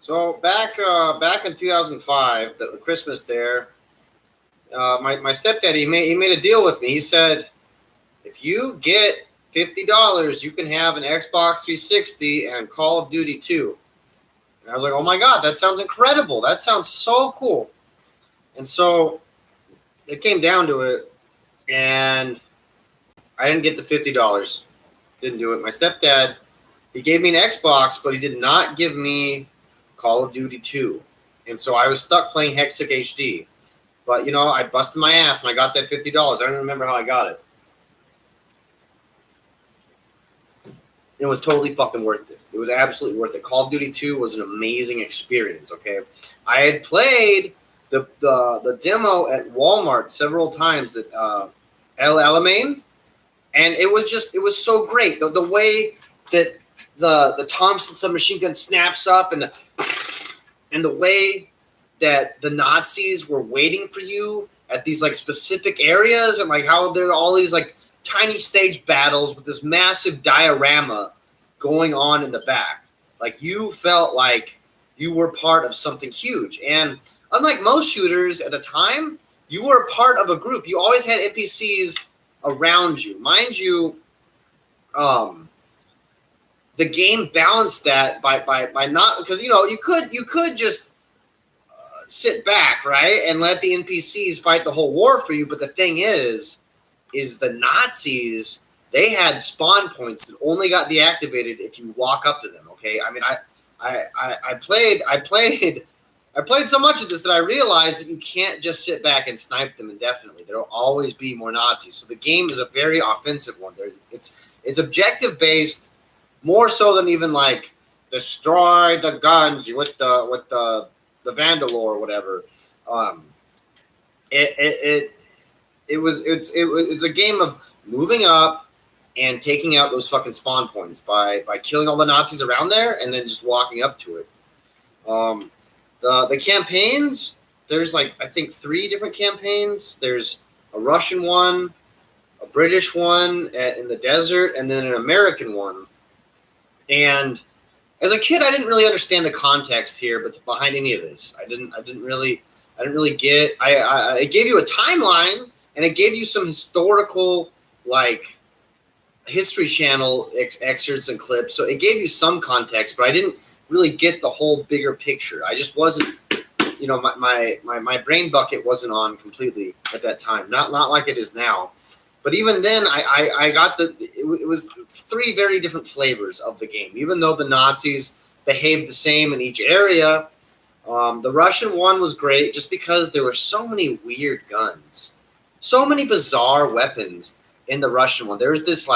So back in 2005, the Christmas there, my stepdad he made a deal with me. He said, if you get $50, you can have an Xbox 360 and Call of Duty 2. And I was like, oh my god, that sounds incredible. That sounds so cool. And so it came down to it, and I didn't get the $50. Didn't do it. My stepdad, he gave me an Xbox, but he did not give me Call of Duty 2. And so I was stuck playing Hexic HD. But, I busted my ass and I got that $50. I don't remember how I got it. It was totally fucking worth it. It was absolutely worth it. Call of Duty 2 was an amazing experience, okay? I had played the demo at Walmart several times at El Alamein, and it was so great. The way that the Thompson submachine gun snaps up and the way that the Nazis were waiting for you at these like specific areas, and like how there are all these like tiny stage battles with this massive diorama going on in the back. Like you felt like you were part of something huge. And unlike most shooters at the time, you were part of a group. You always had NPCs around you. Mind you, the game balanced that by not, because you could just sit back, right, and let the NPCs fight the whole war for you. But the thing is the Nazis, they had spawn points that only got deactivated if you walk up to them. Okay, I mean, I played so much of this that I realized that you can't just sit back and snipe them indefinitely. There will always be more Nazis. So the game is a very offensive one. It's objective based, more so than even like destroy the guns with the Vandalore or whatever. It's a game of moving up and taking out those fucking spawn points by killing all the Nazis around there and then just walking up to it. The campaigns, there's like I think 3 different campaigns. There's a Russian one, a British one in the desert, and then an American one. And as a kid, I didn't really understand the context here, but behind any of this, I didn't really get. It gave you a timeline, and it gave you some historical, like, History Channel excerpts and clips. So it gave you some context, but I didn't really get the whole bigger picture. I just wasn't, my brain bucket wasn't on completely at that time. Not like it is now. But even then, I got it was 3 very different flavors of the game. Even though the Nazis behaved the same in each area, the Russian one was great just because there were so many weird guns, so many bizarre weapons in the Russian one. There was this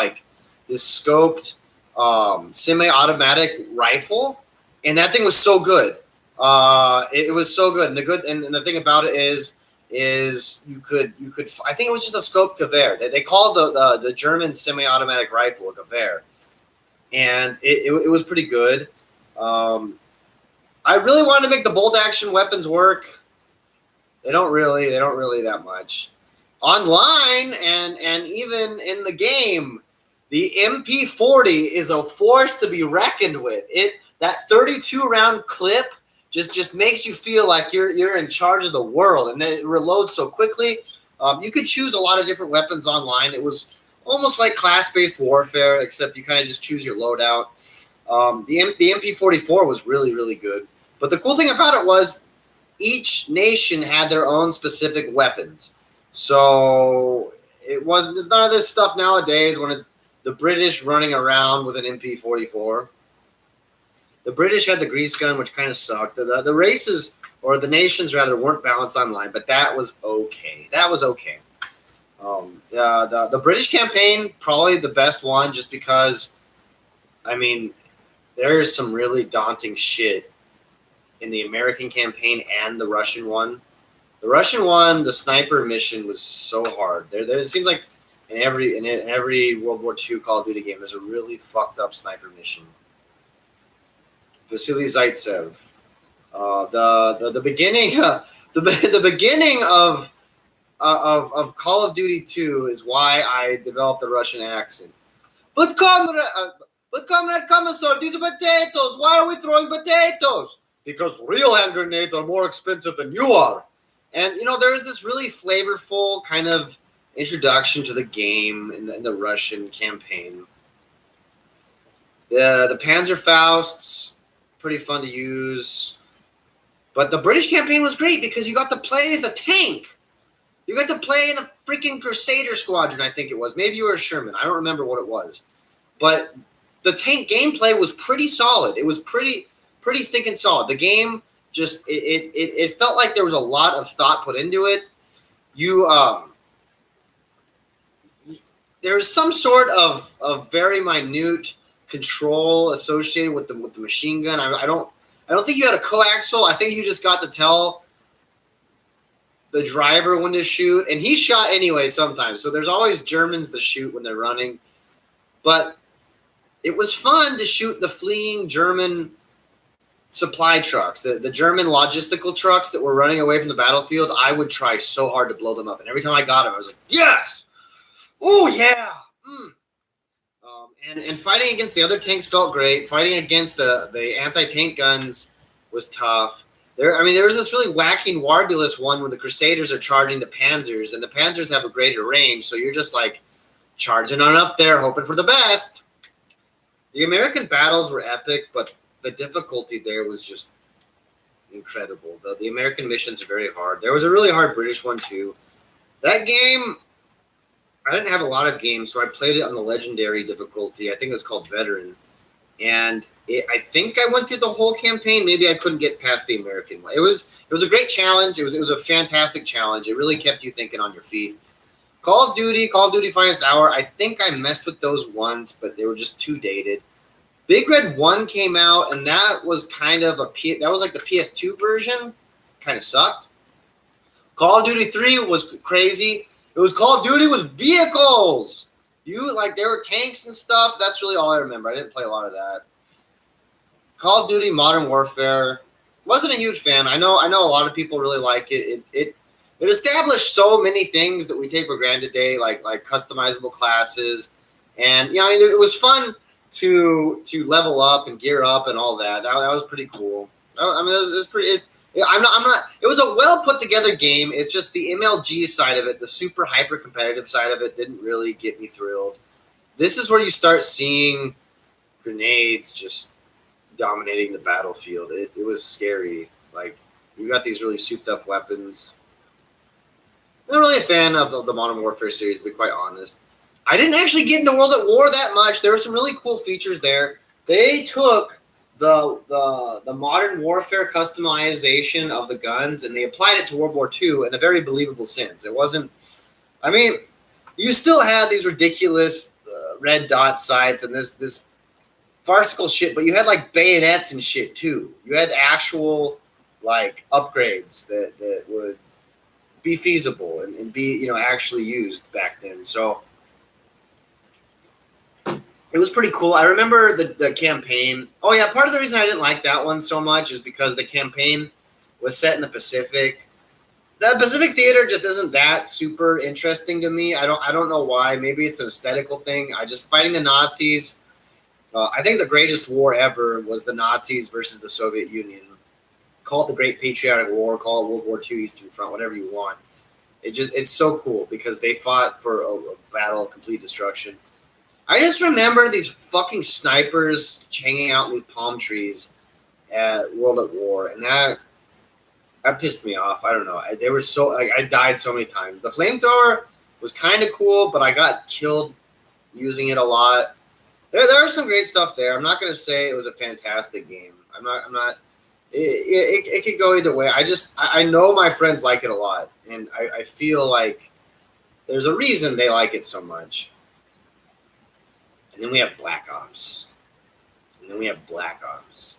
scoped semi-automatic rifle, and that thing was so good. It was so good, and the thing about it is you could I think it was just a scope Gewehr. They called the German semi-automatic rifle a Gewehr, and it was pretty good. I really wanted to make the bolt action weapons work. They don't really that much. Online and even in the game, the MP40 is a force to be reckoned with. That 32 round clip just makes you feel like you're in charge of the world, and then it reloads so quickly. You could choose a lot of different weapons online. It was almost like class-based warfare, except you kind of just choose your loadout. The MP44 was really, really good. But the cool thing about it was each nation had their own specific weapons. So there's none of this stuff nowadays when it's the British running around with an MP44. The British had the grease gun, which kind of sucked. The races, or the nations rather, weren't balanced online, but that was okay. The British campaign, probably the best one, just because, I mean, there's some really daunting shit in the American campaign and the Russian one. The Russian one, the sniper mission was so hard. It seems like in every World War II Call of Duty game, there's a really fucked up sniper mission. Vasily Zaitsev. The beginning the beginning of Call of Duty 2 is why I developed a Russian accent. But comrade Commissar, these are potatoes. Why are we throwing potatoes? because real hand grenades are more expensive than you are. And, there's this really flavorful kind of introduction to the game in the Russian campaign. The Panzerfausts, pretty fun to use. But the British campaign was great because you got to play as a tank. You got to play in a freaking Crusader squadron, I think it was. Maybe you were a Sherman. I don't remember what it was. But the tank gameplay was pretty solid. It was pretty stinking solid. The game just it felt like there was a lot of thought put into it. There's some sort of very minute control associated with the machine gun. I don't think you had a coaxial. I think you just got to tell the driver when to shoot, and he shot anyway sometimes. So there's always Germans that shoot when they're running. But it was fun to shoot the fleeing German supply trucks, the German logistical trucks that were running away from the battlefield. I would try so hard to blow them up, and every time I got them, I was like, yes! Oh, yeah! And fighting against the other tanks felt great. Fighting against the anti-tank guns was tough. There was this really wacky Warbulus one where the Crusaders are charging the Panzers, and the Panzers have a greater range, so you're just like charging on up there, hoping for the best. The American battles were epic, but the difficulty there was just incredible. The American missions are very hard. There was a really hard British one, too. That game, I didn't have a lot of games, so I played it on the legendary difficulty. I think it was called Veteran. And I think I went through the whole campaign. Maybe I couldn't get past the American one. It was a great challenge. It was a fantastic challenge. It really kept you thinking on your feet. Call of Duty Finest Hour, I think I messed with those once, but they were just too dated. Big Red 1 came out, and that was kind of that was like the PS2 version. Kind of sucked. Call of Duty 3 was crazy. It was Call of Duty with vehicles. There were tanks and stuff. That's really all I remember. I didn't play a lot of that. Call of Duty Modern Warfare, wasn't a huge fan. I know a lot of people really like it. It established so many things that we take for granted today, like customizable classes, and it was fun to level up and gear up and all that. That was pretty cool. It was pretty. I'm not. It was a well put together game. It's just the MLG side of it, the super hyper competitive side of it, didn't really get me thrilled. This is where you start seeing grenades just dominating the battlefield. It was scary. Like, you got these really souped up weapons. Not really a fan of the Modern Warfare series, to be quite honest. I didn't actually get into World at War that much. There were some really cool features there. They took the Modern Warfare customization of the guns and they applied it to World War II in a very believable sense. It wasn't. You still had these ridiculous red dot sights and this farcical shit, but you had like bayonets and shit too. You had actual like upgrades that would be feasible and be actually used back then. So it was pretty cool. I remember the campaign. Oh yeah, part of the reason I didn't like that one so much is because the campaign was set in the Pacific. The Pacific theater just isn't that super interesting to me. I don't know why. Maybe it's an aesthetical thing. Fighting the Nazis. I think the greatest war ever was the Nazis versus the Soviet Union. Call it the Great Patriotic War. Call it World War II Eastern Front. Whatever you want. It's so cool because they fought for a battle of complete destruction. I just remember these fucking snipers hanging out in these palm trees at World at War, and that pissed me off. I don't know. I died so many times. The flamethrower was kind of cool, but I got killed using it a lot. There was some great stuff there. I'm not going to say it was a fantastic game. I'm not. It could go either way. I know my friends like it a lot, and I feel like there's a reason they like it so much. And then we have Black Ops. And then we have Black Ops.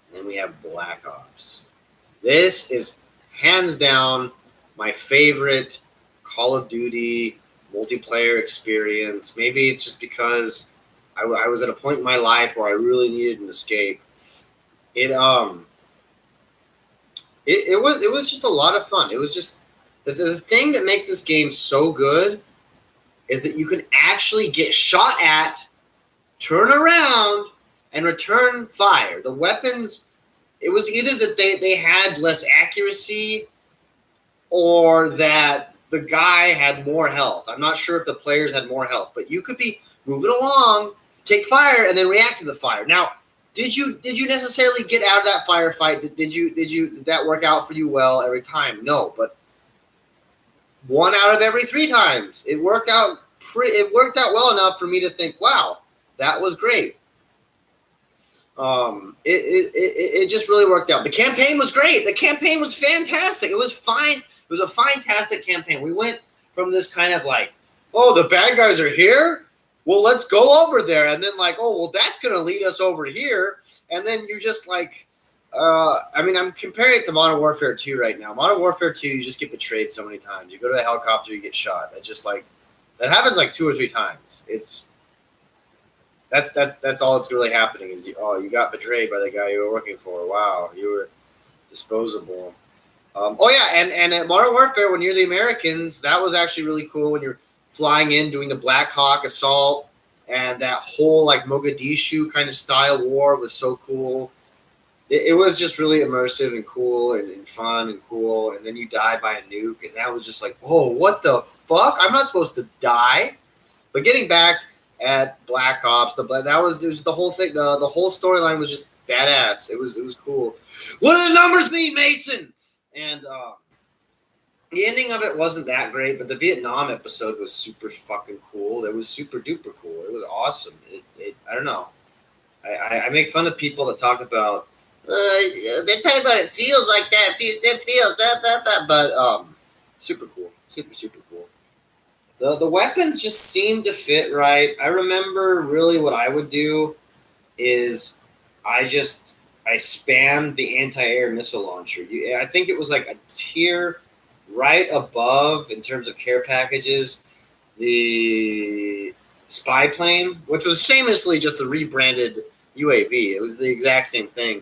And then we have Black Ops. This is hands down my favorite Call of Duty multiplayer experience. Maybe it's just because I was at a point in my life where I really needed an escape. It was just a lot of fun. It was just the thing that makes this game so good is that you can actually get shot at, turn around, and return fire. The weapons it was either that they had less accuracy or that the guy had more health. I'm not sure if the players had more health, but you could be moving along, take fire, and then react to the fire. Now, did you necessarily get out of that firefight? Did that work out for you well every time? No, but 1 out of every 3 times it worked out. It worked out well enough for me to think, wow, that was great. It just really worked out. The campaign was great. The campaign was fantastic. It was fine. It was a fantastic campaign. We went from this kind of like, oh, the bad guys are here? Well, let's go over there. And then like, oh, well, that's going to lead us over here. And then you're just like, I'm comparing it to Modern Warfare 2 right now. Modern Warfare 2, you just get betrayed so many times. You go to a helicopter, you get shot. That happens like 2 or 3 times. That's all that's really happening is you got betrayed by the guy you were working for. Wow, you were disposable. And at Modern Warfare, when you're the Americans, that was actually really cool when you're flying in, doing the Black Hawk assault, and that whole like Mogadishu kind of style war was so cool. It was just really immersive and cool and fun and cool. And then you die by a nuke, and that was just like, oh, what the fuck? I'm not supposed to die. But getting back at Black Ops, it was the whole thing. The whole storyline was just badass. It was cool. What do the numbers mean, Mason? And the ending of it wasn't that great, but the Vietnam episode was super fucking cool. It was super duper cool. It was awesome. I don't know. I make fun of people that talk about. They're talking about it feels like that. It feels that. But super cool. Super cool. The weapons just seemed to fit right. I remember really what I would do is I spammed the anti-air missile launcher. I think it was like a tier right above in terms of care packages, the spy plane, which was shamelessly just the rebranded UAV. It was the exact same thing.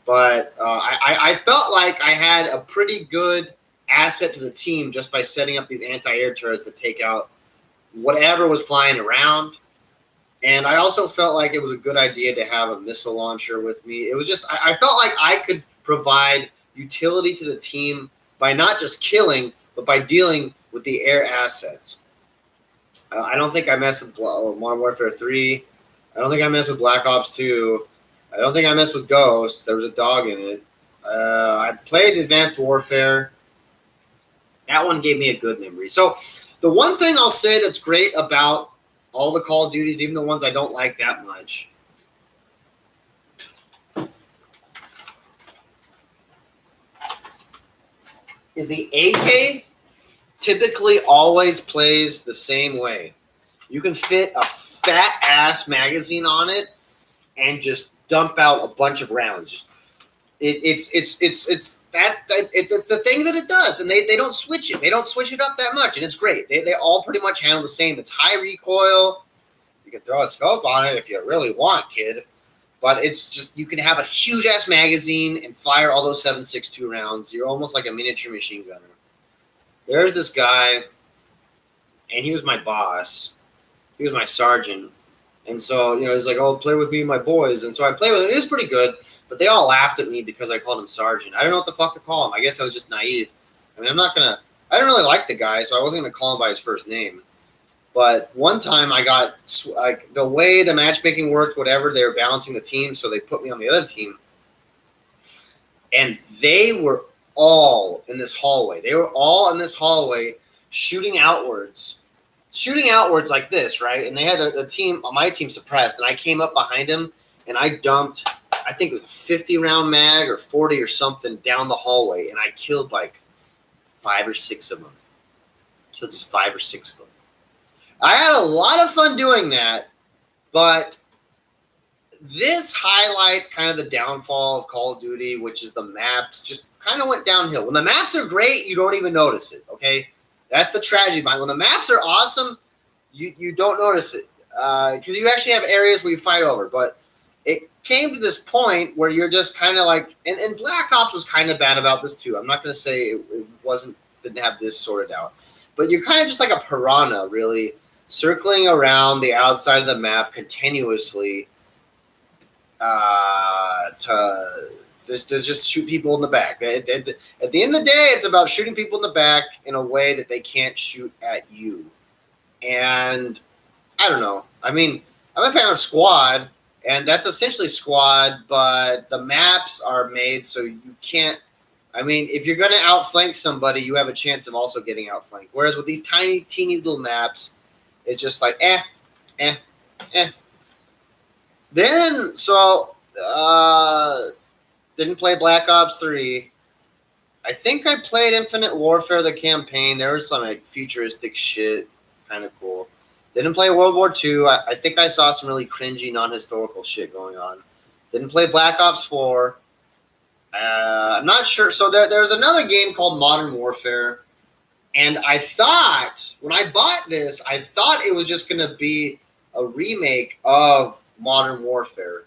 But I felt like I had a pretty good asset to the team just by setting up these anti-air turrets to take out whatever was flying around. And I also felt like it was a good idea to have a missile launcher with me. It was just, I felt like I could provide utility to the team by not just killing, but by dealing with the air assets. I don't think I messed with Modern Warfare 3. I don't think I messed with Black Ops 2. I don't think I messed with Ghost. There was a dog in it. I played Advanced Warfare. That one gave me a good memory. So the one thing I'll say that's great about all the Call of Duties, even the ones I don't like that much, is the AK typically always plays the same way. You can fit a fat ass magazine on it and just dump out a bunch of rounds. It's the thing that it does, and they don't switch it. They don't switch it up that much, and it's great. They all pretty much handle the same. It's high recoil. You can throw a scope on it if you really want, kid. But it's just, you can have a huge ass magazine and fire all those 7.62 rounds. You're almost like a miniature machine gunner. There's this guy, and he was my boss. He was my sergeant. And so, he's like, oh, play with me and my boys. And so I played with him. It was pretty good, but they all laughed at me because I called him sergeant. I don't know what the fuck to call him. I guess I was just naive. I mean, I didn't really like the guy, so I wasn't going to call him by his first name. But one time I got, like, the way the matchmaking worked, whatever, they were balancing the team, so they put me on the other team. And they were all in this hallway. They were all in this hallway shooting outwards like this, right? And they had my team suppressed, and I came up behind him, and I dumped, I think it was a 50-round mag or 40 or something down the hallway, and I killed like 5 or 6 of them. Killed just 5 or 6 of them. I had a lot of fun doing that, but this highlights kind of the downfall of Call of Duty, which is the maps just kind of went downhill. When the maps are great, you don't even notice it, okay? That's the tragedy behind it. When the maps are awesome, you don't notice it because you actually have areas where you fight over. But it came to this point where you're just kind of like, and Black Ops was kind of bad about this too. I'm not going to say it didn't have this sorted out, but you're kind of just like a piranha, really, circling around the outside of the map continuously to to just shoot people in the back. At the end of the day, it's about shooting people in the back in a way that they can't shoot at you. And I don't know. I mean, I'm a fan of Squad, and that's essentially Squad, but the maps are made so you can't. I mean, if you're going to outflank somebody, you have a chance of also getting outflanked. Whereas with these tiny, teeny little maps, it's just like, eh. Then, so, didn't play Black Ops 3. I think I played Infinite Warfare, the campaign. There was some like futuristic shit, kind of cool. Didn't play World War II. I think I saw some really cringy, non-historical shit going on. Didn't play Black Ops 4. I'm not sure. So there's another game called Modern Warfare. And I thought, when I bought this, I thought it was just going to be a remake of Modern Warfare.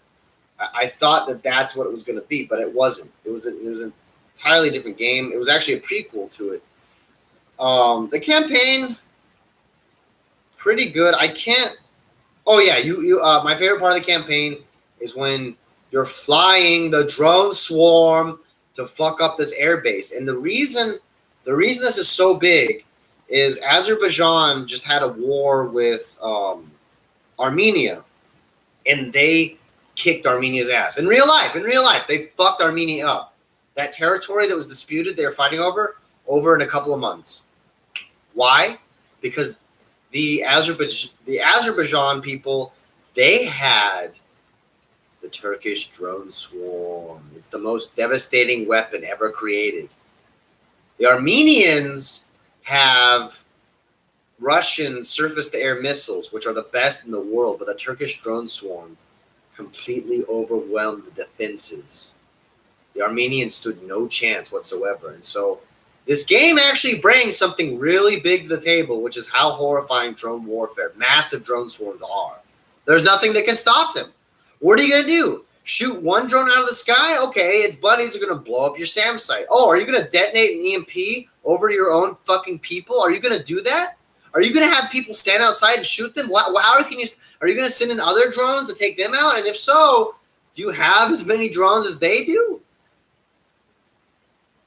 I thought that that's what it was going to be, but it wasn't. It was an entirely different game. It was actually a prequel to it. The campaign, pretty good. I can't. Oh yeah, you. My favorite part of the campaign is when you're flying the drone swarm to fuck up this airbase. And the reason this is so big is Azerbaijan just had a war with Armenia, and they kicked Armenia's ass. In real life, they fucked Armenia up. That territory that was disputed, they were fighting over in a couple of months. Why? Because the Azerbaijan people, they had the Turkish drone swarm. It's the most devastating weapon ever created. The Armenians have Russian surface-to-air missiles, which are the best in the world, but the Turkish drone swarm completely overwhelmed the defenses. The Armenians stood no chance whatsoever. And so this game actually brings something really big to the table, which is how horrifying drone warfare, massive drone swarms are. There's nothing that can stop them. What are you going to do? Shoot one drone out of the sky? Okay, its buddies are going to blow up your SAM site. Oh, are you going to detonate an EMP over your own fucking people? Are you going to do that? Are you going to have people stand outside and shoot them? Are you going to send in other drones to take them out? And if so, do you have as many drones as they do?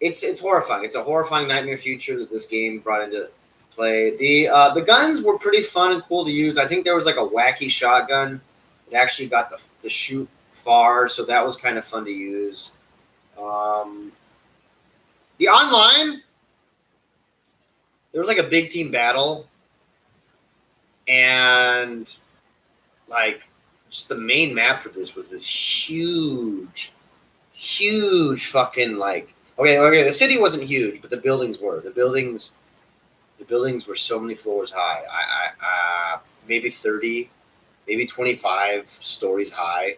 It's horrifying. It's a horrifying nightmare future that this game brought into play. The guns were pretty fun and cool to use. I think there was like a wacky shotgun. It actually got to shoot far, so that was kind of fun to use. The online, there was like a big team battle, and like just the main map for this was this huge fucking like okay. The city wasn't huge, but the buildings were. The buildings were so many floors high. Maybe 30. Maybe 25 stories high.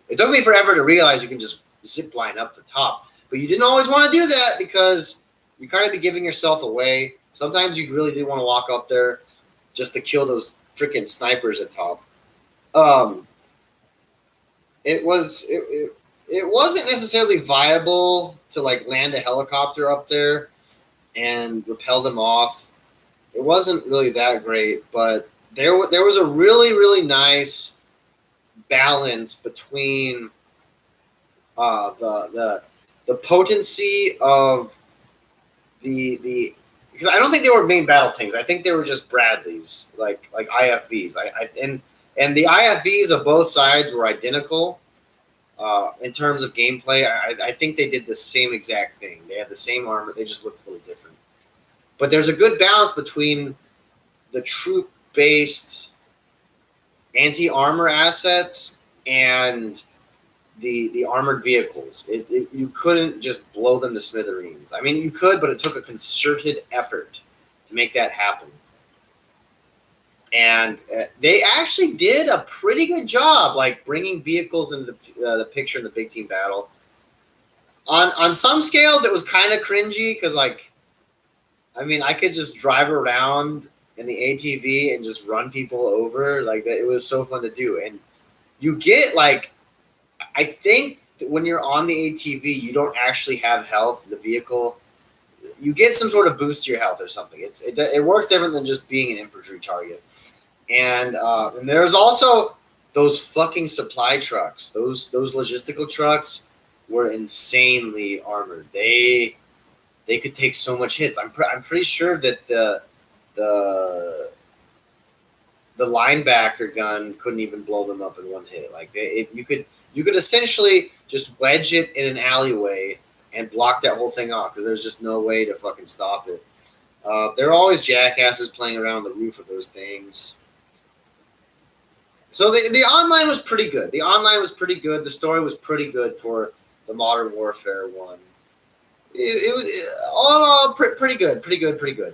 It took me forever to realize you can just zip line up the top. But you didn't always want to do that because you kind of be giving yourself away. Sometimes you really did want to walk up there just to kill those freaking snipers at top. It wasn't necessarily viable to like land a helicopter up there and repel them off. It wasn't really that great, but there was a really, really nice balance between the potency of the because I don't think they were main battle tanks. I think they were just Bradleys, like IFVs. And the IFVs of both sides were identical in terms of gameplay. I think they did the same exact thing. They had the same armor. They just looked a little different. But there's a good balance between the troop-based anti-armor assets and the armored vehicles. You couldn't just blow them to smithereens. I mean, you could, but it took a concerted effort to make that happen. And they actually did a pretty good job, like bringing vehicles into the picture in the big team battle. On some scales, it was kind of cringy because, like, I mean, I could just drive around in the ATV and just run people over. Like, it was so fun to do. And you get, like, I think that when you're on the ATV, you don't actually have health. The vehicle, you get some sort of boost to your health or something. It works different than just being an infantry target. And there's also those fucking supply trucks, those logistical trucks were insanely armored. They could take so much hits. I'm pretty sure that the linebacker gun couldn't even blow them up in one hit. Like you could essentially just wedge it in an alleyway and block that whole thing off because there's just no way to fucking stop it. There are always jackasses playing around the roof of those things. So the online was pretty good. The online was pretty good. The story was pretty good for the Modern Warfare one. It was all in all pretty good.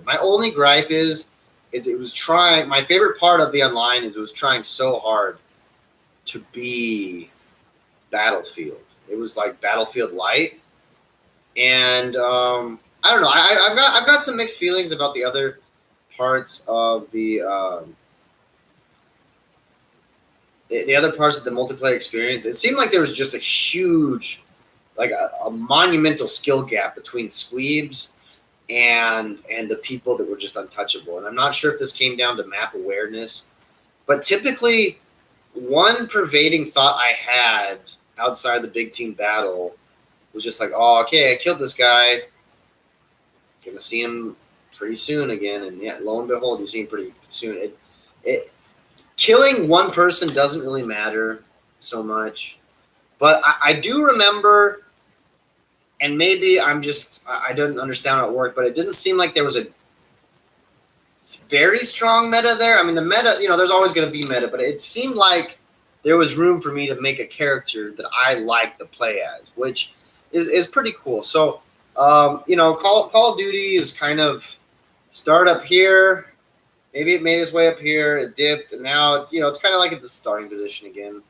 My only gripe is it was trying. My favorite part of the online is it was trying so hard to be Battlefield. It was like Battlefield Light, and I don't know. I've got some mixed feelings about the other parts of the other parts of the multiplayer experience. It seemed like there was just a huge, like a monumental skill gap between Squeebs and the people that were just untouchable. And I'm not sure if this came down to map awareness, but typically one pervading thought I had outside the big team battle was just like, oh, okay, I killed this guy. Gonna see him pretty soon again. And yeah, lo and behold, you see him pretty soon. Killing one person doesn't really matter so much. But I do remember, and maybe I didn't understand how it worked, but it didn't seem like there was a very strong meta there. I mean, the meta, there's always going to be meta, but it seemed like there was room for me to make a character that I like to play as, which is pretty cool. So, Call of Duty is kind of start up here. Maybe it made its way up here, it dipped, and now it's it's kind of like at the starting position again.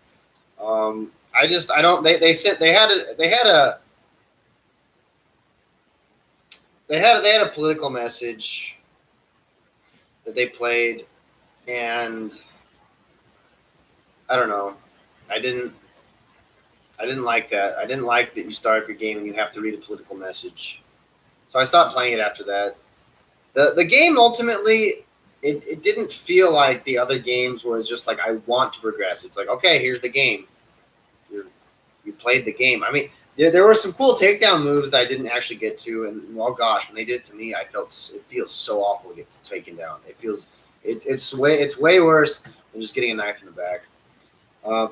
They had a political message that they played, and I don't know. I didn't like that. I didn't like that you start up your game and you have to read a political message. So I stopped playing it after that. The game ultimately, it didn't feel like the other games where it's just like, I want to progress. It's like, okay, here's the game. You played the game. I mean, there were some cool takedown moves that I didn't actually get to, and oh gosh, when they did it to me, it feels so awful to get taken down. It's way worse than just getting a knife in the back.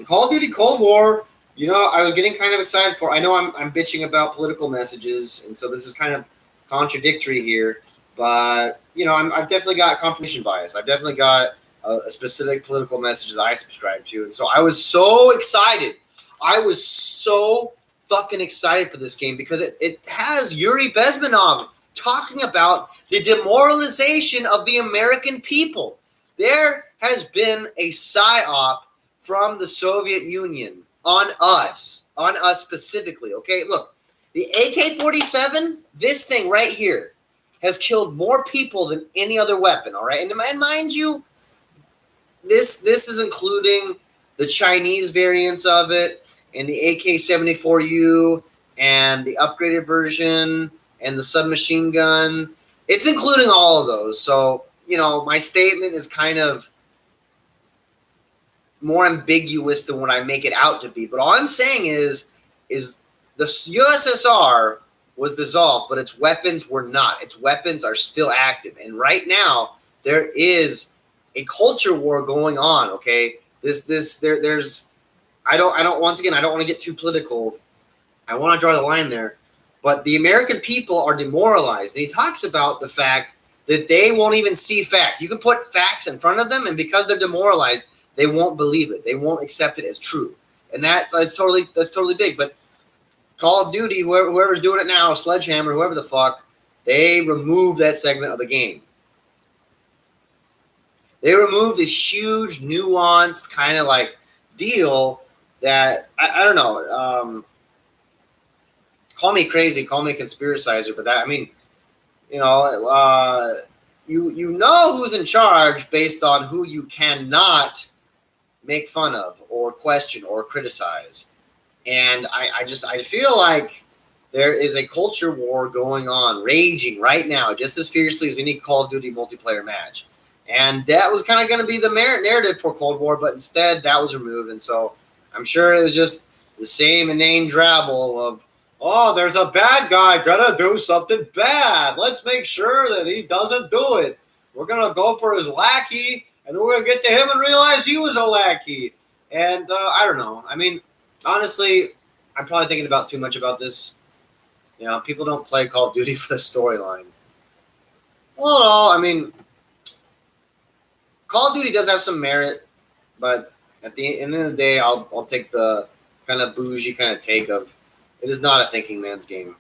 Call of Duty Cold War, I was getting kind of excited for. I know I'm bitching about political messages, and so this is kind of contradictory here, but I've definitely got confirmation bias. I've definitely got a specific political message that I subscribe to, and so I was so excited. I was so fucking excited for this game because it has Yuri Bezmenov talking about the demoralization of the American people. There has been a psyop from the Soviet Union on us specifically. Okay, look, the AK-47, this thing right here, has killed more people than any other weapon. All right, and mind you, this is including the Chinese variants of it, and the AK-74U, and the upgraded version, and the submachine gun. It's including all of those. So, my statement is kind of more ambiguous than what I make it out to be. But all I'm saying is the USSR was dissolved, but its weapons were not. Its weapons are still active. And right now, there is a culture war going on, okay? There's I don't want to get too political. I want to draw the line there. But the American people are demoralized. And he talks about the fact that they won't even see fact. You can put facts in front of them, and because they're demoralized, they won't believe it. They won't accept it as true. And that's totally big. But Call of Duty, whoever's doing it now, Sledgehammer, whoever the fuck, they removed that segment of the game. They removed this huge, nuanced kind of like deal that I don't know. Call me crazy, call me a conspiracizer, but you know who's in charge based on who you cannot make fun of or question or criticize. And I feel like there is a culture war going on, raging right now, just as fiercely as any Call of Duty multiplayer match. And that was kind of going to be the narrative for Cold War, but instead that was removed. And so I'm sure it was just the same inane drabble of Oh, there's a bad guy gonna do something bad. Let's make sure that he doesn't do it. We're gonna go for his lackey, and we're gonna get to him and realize he was a lackey. And I don't know. I mean, honestly, I'm probably thinking about too much about this. You know, people don't play Call of Duty for the storyline. Well, no, I mean, Call of Duty does have some merit, but at the end of the day, I'll take the kind of bougie kind of take of it is not a thinking man's game.